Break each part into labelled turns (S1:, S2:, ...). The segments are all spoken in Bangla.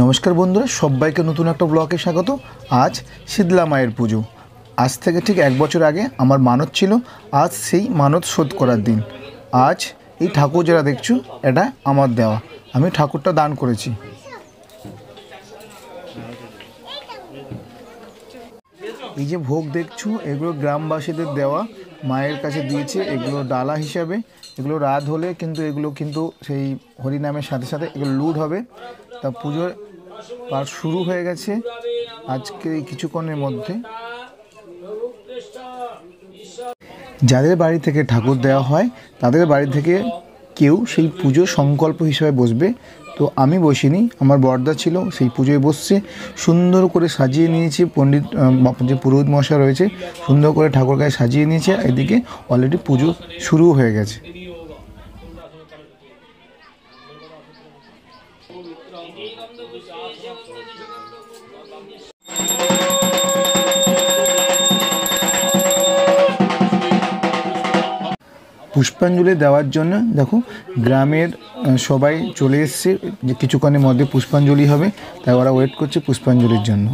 S1: नमस्कार बंधुरा सबाइके नतून एक ब्लगे स्वागत। आज शीतला मायेर पुजो। आज थेके ठीक एक बछर आगे आमार मानत छिलो, आज सेई मानत शोध करार दिन। आज এই ঠাকুর যারা দেখছো এটা আমার দেওয়া, আমি ঠাকুরটা দান করেছি। এই যে ভোগ দেখছো এগুলো গ্রামবাসীদের দেওয়া, মায়ের কাছে দিয়েছে। এগুলো ডালা হিসাবে, এগুলো রাত হলে কিন্তু সেই হরিনামের সাথে সাথে এগুলো লুট হবে। তা পুজোর পাঠ শুরু হয়ে গেছে আজকে এই কিছুক্ষণের মধ্যে। যাদের বাড়ি থেকে ঠাকুর দেওয়া হয় তাদের বাড়ি থেকে কেউ সেই পুজো সংকল্প হিসেবে বসবে। তো আমি বসিনি, আমার বড়দা ছিল, সেই পুজোয় বসছে। সুন্দর করে সাজিয়ে নিয়েছে পণ্ডিত, যে পুরোহিত মশাই রয়েছে সুন্দর করে ঠাকুর গায়ে সাজিয়ে নিয়েছে। এদিকে অলরেডি পুজো শুরু হয়ে গেছে। पुष्पांजलि देवार जन्य देखो ग्रामेर सबाई चले एसेছে যে কিছুক্ষণের মধ্যে पुष्पांजलि হবে, তাই ওরা ওয়েট করছে पुष्पांजलिर জন্য।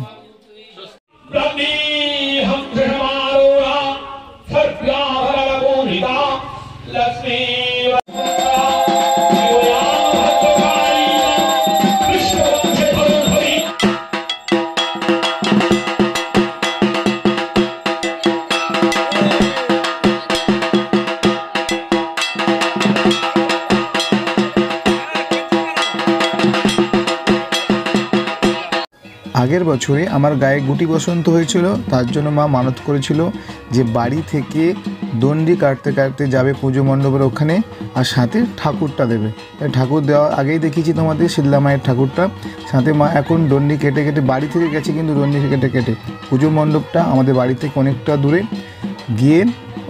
S1: আগের বছরে আমার গায়ে গুটি বসন্ত হয়েছিল, তার জন্য মা মানত করেছিল যে বাড়ি থেকে দণ্ডি কাটতে কাটতে যাবে পুজো মণ্ডপের ওখানে, আর সাথে ঠাকুরটা দেবে। ঠাকুর দেওয়ার আগেই দেখিয়েছি তোমাদের শীতলা মায়ের ঠাকুরটা, সাথে মা এখন দণ্ডি কেটে কেটে বাড়ি থেকে গেছে, কিন্তু দণ্ডি কেটে কেটে পুজো মণ্ডপটা আমাদের বাড়ি থেকে অনেকটা দূরে গিয়ে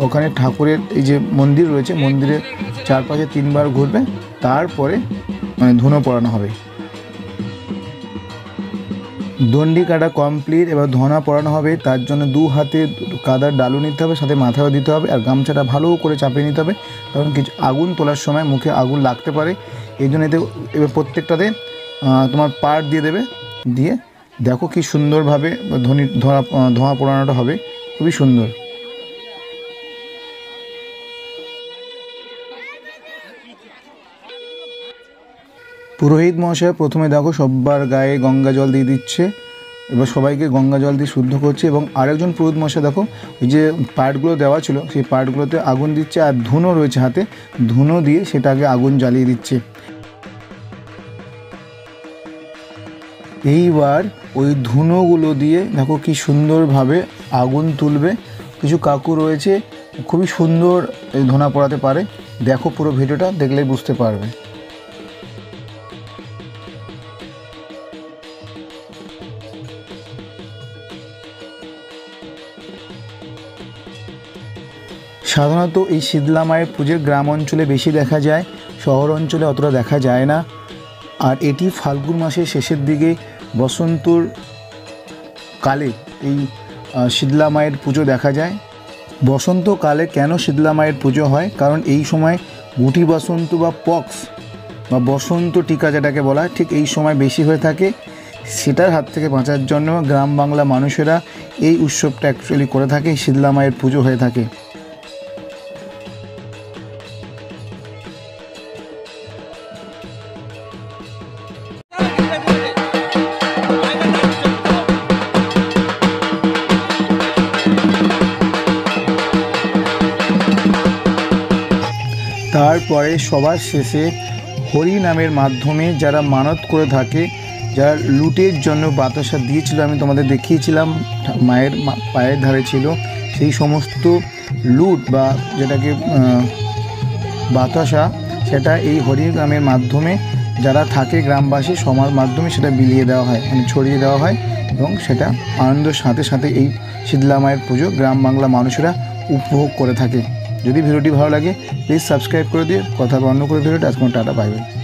S1: ওখানে ঠাকুরের এই যে মন্দির রয়েছে, মন্দিরের চারপাশে 3 বার ঘুরবে, তারপরে ধুনো পড়ানো হবে। দণ্ডি কাটা কমপ্লিট, এবার ধনা পড়ানো হবে। তার জন্য 2 হাতে কাদার ডালু নিতে হবে, সাথে মাথায়ও দিতে হবে, আর গামছাটা ভালো করে চাপিয়ে নিতে হবে, কারণ কিছু আগুন তোলার সময় মুখে আগুন লাগতে পারে। এই জন্য এতে এবার প্রত্যেকটাতে তোমার পাট দিয়ে দেবে। দিয়ে দেখো কি সুন্দরভাবে ধোঁয়া পড়ানোটা হবে, খুবই সুন্দর। পুরোহিত মহাশয় প্রথমে দেখো সবার গায়ে গঙ্গা জল দিয়ে দিচ্ছে, এবার সবাইকে গঙ্গা জল দিয়ে শুদ্ধ করছে। এবং আরেকজন পুরোহিত মহাশয় দেখো ওই যে পাটগুলো দেওয়া ছিল সেই পাটগুলোতে আগুন দিচ্ছে, আর ধুনো রয়েছে হাতে, ধুনো দিয়ে সেটাকে আগুন জ্বালিয়ে দিচ্ছে। এইবার ওই ধুনোগুলো দিয়ে দেখো কি সুন্দরভাবে আগুন তুলবে। কিছু কাকু রয়েছে খুবই সুন্দর এই ধোঁয়া পড়াতে পারে, দেখো পুরো ভিডিওটা দেখলেই বুঝতে পারবে। সাধারণত এই শীতলা মায়ের পুজো গ্রাম অঞ্চলে বেশি দেখা যায়, শহর অঞ্চলে অতটা দেখা যায় না। আর এটি ফাল্গুন মাসের শেষের দিকে বসন্তর কালে এই শীতলা মায়ের পুজো দেখা যায়। বসন্তকালে কেন শীতলা মায়ের পুজো হয়? কারণ এই সময় গুটি বসন্ত বা পক্স বা বসন্ত টিকা যেটাকে বলা হয় ঠিক এই সময় বেশি হয়ে থাকে। সেটার হাত থেকে বাঁচার জন্য গ্রাম বাংলা মানুষেরা এই উৎসবটা অ্যাকচুয়ালি করে থাকে, শীতলা মায়ের পুজো হয়ে থাকে। তারপরে সবার শেষে হরি নামের মাধ্যমে যারা মানত করে থাকে, যারা লুটের জন্য বাতাসা দিয়েছিল, আমি তোমাদের দেখিয়েছিলাম মায়ের পায়ের ধারে ছিল, সেই সমস্ত লুট বা যেটাকে বাতাসা, সেটা এই হরি নামের মাধ্যমে যারা থাকে গ্রামবাসী সবার মাধ্যমে সেটা বিলিয়ে দেওয়া হয়, মানে ছড়িয়ে দেওয়া হয়। এবং সেটা আনন্দের সাথে সাথে এই শীতলা মায়ের পুজো গ্রাম বাংলা মানুষেরা উপভোগ করে থাকে। যদি ভিডিওটি ভালো লাগে প্লিজ সাবস্ক্রাইব করে দিয়ে কথা বন্ধ করে ভিডিওটা। আজকে টাটা, বাই বাই।